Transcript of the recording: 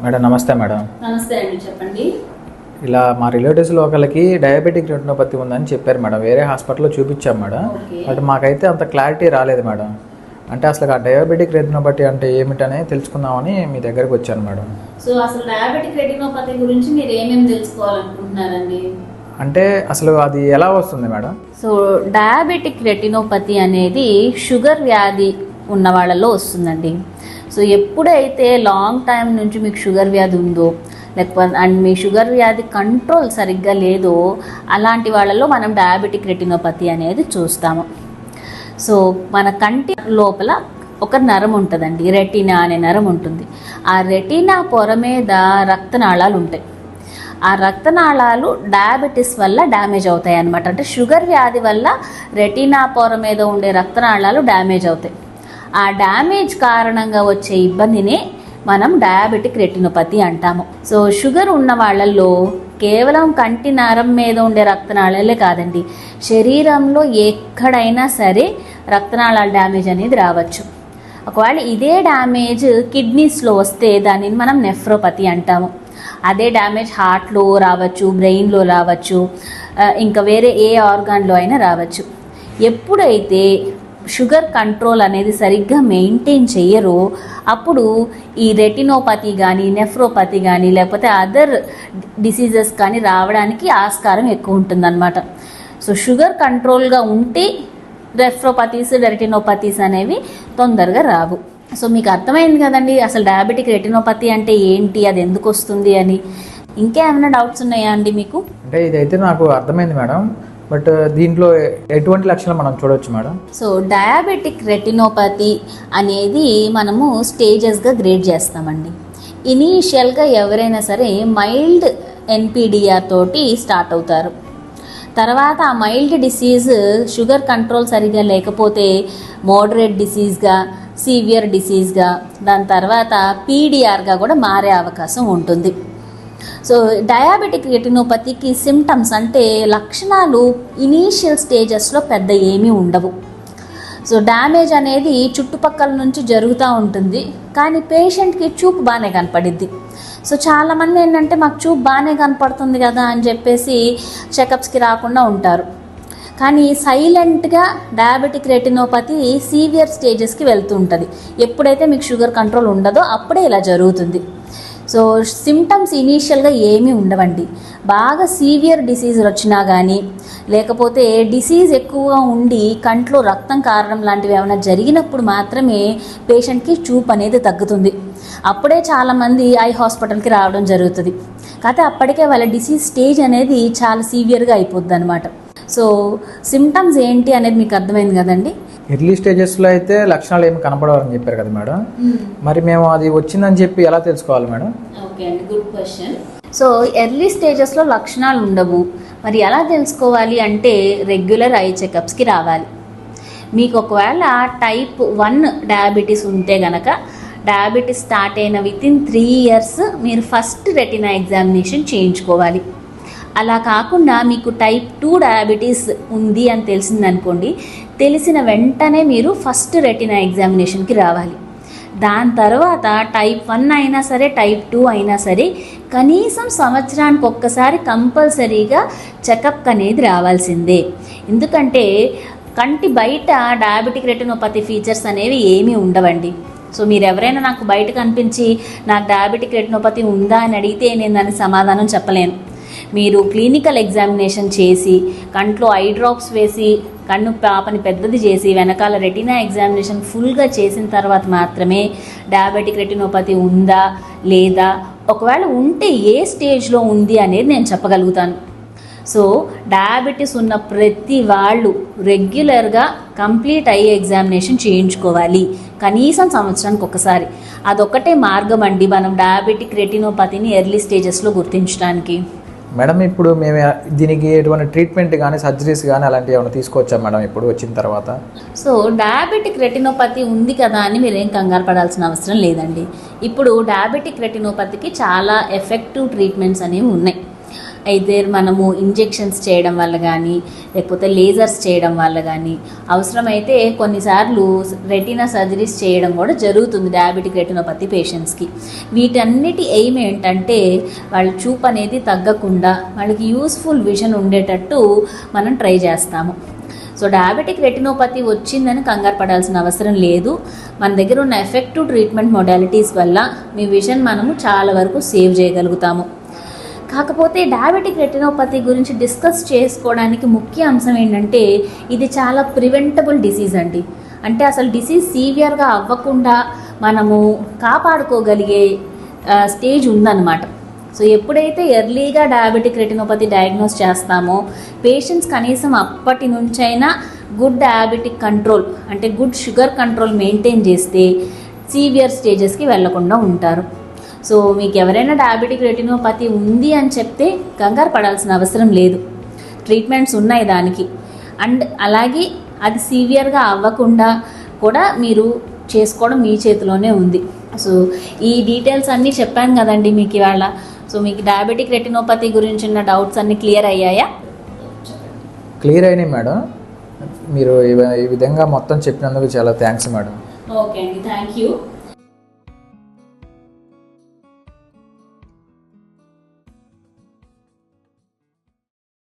Madam నమస్తే madam. నమస్తే అండి, చెప్పండి. ఇలా మా రిలేటివ్స్లో ఒకరికి డయాబెటిక్ రెటినోపతి ఉందని చెప్పారు మేడం. వేరే హాస్పిటల్లో చూపించాం మేడం. బట్ మాకైతే అంత క్లారిటీ రాలేదు మేడం. అంటే అసలు ఆ డయాబెటిక్ రెటినోపతి అంటే ఏమిటనే తెలుసుకుందామని మీ దగ్గరకు వచ్చాను మేడం. సో అసలు డయాబెటిక్ రెటినోపతి గురించి మీరు ఏమేమి తెలుసుకోవాలనుకుంటున్నారండి? అంటే అసలు అది ఎలా వస్తుంది మేడం? సో డయాబెటిక్ రెటినోపతి అనేది షుగర్ వ్యాధి ఉన్న వాళ్ళలో వస్తుందండి. సో ఎప్పుడైతే లాంగ్ టైం నుంచి మీకు షుగర్ వ్యాధి ఉందో, లేకపోతే అండ్ మీ షుగర్ వ్యాధి కంట్రోల్ సరిగ్గా లేదో, అలాంటి వాళ్ళలో మనం డయాబెటిక్ రెటినోపతి అనేది చూస్తాము. సో మన కంటి లోపల ఒక నరం ఉంటుందండి, రెటీనా అనే నరం ఉంటుంది. ఆ రెటీనా పొర మీద రక్తనాళాలు ఉంటాయి. ఆ రక్తనాళాలు డయాబెటీస్ వల్ల డ్యామేజ్ అవుతాయి అన్నమాట. అంటే షుగర్ వ్యాధి వల్ల రెటీనా పొర మీద ఉండే రక్తనాళాలు డ్యామేజ్ అవుతాయి. ఆ డ్యామేజ్ కారణంగా వచ్చే ఇబ్బందినే మనం డయాబెటిక్ రెటినోపతి అంటాము. సో షుగర్ ఉన్న వాళ్ళల్లో కేవలం కంటి నరం మీద ఉండే రక్తనాళాలే కాదండి, శరీరంలో ఎక్కడైనా సరే రక్తనాళాల డ్యామేజ్ అనేది రావచ్చు. ఒకవేళ ఇదే డ్యామేజ్ కిడ్నీస్లో వస్తే దానిని మనం నెఫ్రోపతి అంటాము. అదే డ్యామేజ్ హార్ట్లో రావచ్చు, బ్రెయిన్లో రావచ్చు, ఇంకా వేరే ఏ ఆర్గాన్లో అయినా రావచ్చు. ఎప్పుడైతే షుగర్ కంట్రోల్ అనేది సరిగ్గా మెయింటైన్ చేయరో అప్పుడు ఈ రెటినోపతి కానీ, నెఫ్రోపతి కానీ, లేకపోతే అదర్ డిసీజెస్ కానీ రావడానికి ఆస్కారం ఎక్కువ ఉంటుందన్నమాట. సో షుగర్ కంట్రోల్గా ఉంటే నెఫ్రోపతీస్, రెటినోపతీస్ అనేవి తొందరగా రావు. సో మీకు అర్థమైంది కదండి అసలు డయాబెటిక్ రెటినోపతి అంటే ఏంటి, అది ఎందుకు వస్తుంది అని. ఇంకేమైనా డౌట్స్ ఉన్నాయా అండి మీకు? అంటే ఇదైతే నాకు అర్థమైంది మేడం. బట్ దీంట్లో ఎటువంటి లక్షణాలు మనం చూడవచ్చు మేడం? సో డయాబెటిక్ రెటినోపతి అనేది మనము స్టేజెస్గా గ్రేడ్ చేస్తామండి. ఇనీషియల్గా ఎవరైనా సరే మైల్డ్ ఎన్పిడిఆర్ తోటి స్టార్ట్ అవుతారు. తర్వాత ఆ మైల్డ్ డిసీజ్ షుగర్ కంట్రోల్ సరిగా లేకపోతే మోడరేట్ డిసీజ్గా, సివియర్ డిసీజ్గా, దాని తర్వాత పీడిఆర్గా కూడా మారే అవకాశం ఉంటుంది. సో డయాబెటిక్ రెటినోపతికి సిమ్టమ్స్ అంటే లక్షణాలు ఇనీషియల్ స్టేజెస్లో పెద్ద ఏమీ ఉండవు. సో డ్యామేజ్ అనేది చుట్టుపక్కల నుంచి జరుగుతూ ఉంటుంది, కానీ పేషెంట్కి చూపు బాగానే కనపడిద్ది. సో చాలామంది ఏంటంటే మాకు చూపు బాగానే కనపడుతుంది కదా అని చెప్పేసి చెకప్స్కి రాకుండా ఉంటారు. కానీ సైలెంట్గా డయాబెటిక్ రెటినోపతి సీవియర్ స్టేజెస్కి వెళ్తూ ఉంటుంది. ఎప్పుడైతే మీకు షుగర్ కంట్రోల్ ఉండదో అప్పుడే ఇలా జరుగుతుంది. సో సిమ్టమ్స్ ఇనీషియల్గా ఏమీ ఉండవండి. బాగా సీవియర్ డిసీజ్ వచ్చినా కానీ, లేకపోతే డిసీజ్ ఎక్కువగా ఉండి కంట్లో రక్తం కారడం లాంటివి ఏమైనా జరిగినప్పుడు మాత్రమే పేషెంట్కి చూపు అనేది తగ్గుతుంది. అప్పుడే చాలామంది ఐ హాస్పిటల్కి రావడం జరుగుతుంది. కాకపోతే అప్పటికే వాళ్ళ డిసీజ్ స్టేజ్ అనేది చాలా సీవియర్గా అయిపోద్ది అనమాట. సో సిమ్టమ్స్ ఏంటి అనేది మీకు అర్థమైంది కదండి. ఎర్లీ స్టేజెస్లో అయితే లక్షణాలు ఏమి కనపడవని చెప్పారు కదా మేడం. మరి మేము అది వచ్చిందని చెప్పి ఎలా తెలుసుకోవాలి మేడం? ఓకే అండి, గుడ్ క్వశ్చన్. సో ఎర్లీ స్టేజెస్లో లక్షణాలు ఉండవు. మరి ఎలా తెలుసుకోవాలి అంటే రెగ్యులర్ ఐ చెకప్స్కి రావాలి. మీకు ఒకవేళ టైప్ 1 డయాబెటీస్ ఉంటే గనక డయాబెటీస్ స్టార్ట్ అయిన వితిన్ 3 years మీరు ఫస్ట్ రెటినా ఎగ్జామినేషన్ చేయించుకోవాలి. అలా కాకుండా మీకు టైప్ 2 డయాబెటీస్ ఉంది అని తెలిసిందనుకోండి, తెలిసిన వెంటనే మీరు ఫస్ట్ రెటినా ఎగ్జామినేషన్కి రావాలి. దాని తర్వాత టైప్ 1 అయినా సరే, టైప్ 2 అయినా సరే కనీసం సంవత్సరానికి ఒక్కసారి కంపల్సరీగా చెకప్ అనేది రావాల్సిందే. ఎందుకంటే కంటి బయట డయాబెటిక్ రెటినోపతి ఫీచర్స్ అనేవి ఏమీ ఉండవండి. సో మీరు ఎవరైనా నాకు బయట కనిపించి నాకు డయాబెటిక్ రెటినోపతి ఉందా అని అడిగితే నేను దానికి సమాధానం చెప్పలేను. మీరు క్లినికల్ ఎగ్జామినేషన్ చేసి, కంట్లో ఐ డ్రాప్స్ వేసి, కన్ను పాపని పెద్దది చేసి, వెనకాల రెటినా ఎగ్జామినేషన్ ఫుల్గా చేసిన తర్వాత మాత్రమే డయాబెటిక్ రెటినోపతి ఉందా లేదా, ఒకవేళ ఉంటే ఏ స్టేజ్లో ఉంది అనేది నేను చెప్పగలుగుతాను. సో డయాబెటీస్ ఉన్న ప్రతి వాళ్ళు రెగ్యులర్గా కంప్లీట్ ఐ ఎగ్జామినేషన్ చేయించుకోవాలి, కనీసం సంవత్సరానికి ఒకసారి. అదొక్కటే మార్గం అండి మనం డయాబెటిక్ రెటినోపతిని ఎర్లీ స్టేజెస్లో గుర్తించడానికి. మేడం ఇప్పుడు మేము దీనికి ఎటువంటి ట్రీట్మెంట్ కానీ, సర్జరీస్ కానీ అలాంటివి ఏమైనా తీసుకోవచ్చా మేడం ఇప్పుడు వచ్చిన తర్వాత? సో డయాబెటిక్ రెటినోపతి ఉంది కదా అని మీరేం కంగారు పడాల్సిన అవసరం లేదండి. ఇప్పుడు డయాబెటిక్ రెటినోపతికి చాలా ఎఫెక్టివ్ ట్రీట్మెంట్స్ అనేవి ఉన్నాయి. అయితే మనము ఇంజెక్షన్స్ చేయడం వల్ల కానీ లేకపోతే లేజర్స్ చేయడం వల్ల కానీ అవసరమైతే కొన్నిసార్లు రెటీనా సర్జరీస్ చేయడం కూడా జరుగుతుంది డయాబెటిక్ రెటినోపతి పేషెంట్స్కి. వీటన్నిటి ఎయిమ్ ఏంటంటే వాళ్ళ చూపు అనేది తగ్గకుండా వాళ్ళకి యూస్ఫుల్ విజన్ ఉండేటట్టు మనం ట్రై చేస్తాము. సో డయాబెటిక్ రెటినోపతి వచ్చిందని కంగారు పడాల్సిన అవసరం లేదు. మన దగ్గర ఉన్న ఎఫెక్టివ్ ట్రీట్మెంట్ మొడాలిటీస్ వల్ల మీ విజన్ మనము చాలా వరకు సేవ్ చేయగలుగుతాము. కాకపోతే డయాబెటిక్ రెటినోపతి గురించి డిస్కస్ చేసుకోవడానికి ముఖ్య అంశం ఏంటంటే ఇది చాలా ప్రివెంటబుల్ డిసీజ్ అండి. అంటే అసలు డిసీజ్ సీవియర్గా అవ్వకుండా మనము కాపాడుకోగలిగే స్టేజ్ ఉందన్నమాట. సో ఎప్పుడైతే ఎర్లీగా డయాబెటిక్ రెటినోపతి డయాగ్నోస్ చేస్తామో పేషెంట్స్ కనీసం అప్పటి నుంచైనా గుడ్ డయాబెటిక్ కంట్రోల్ అంటే గుడ్ షుగర్ కంట్రోల్ మెయింటైన్ చేస్తే సీవియర్ స్టేజెస్కి వెళ్లకుండా ఉంటారు. సో మీకు ఎవరైనా డయాబెటిక్ రెటినోపతి ఉంది అని చెప్తే కంగారు పడాల్సిన అవసరం లేదు. ట్రీట్మెంట్స్ ఉన్నాయి దానికి. అండ్ అలాగే అది సీవియర్గా అవ్వకుండా కూడా మీరు చేసుకోవడం మీ చేతిలోనే ఉంది. సో ఈ డీటెయిల్స్ అన్నీ చెప్పాను కదండి మీకు ఇవాళ. సో మీకు డయాబెటిక్ రెటినోపతి గురించి ఉన్న డౌట్స్ అన్నీ క్లియర్ అయ్యాయా? క్లియర్ అయినాయి మేడం. మీరు ఈ విధంగా మొత్తం చెప్పినందుకు చాలా థ్యాంక్స్ మేడం. ఓకే అండి, థ్యాంక్ యూ.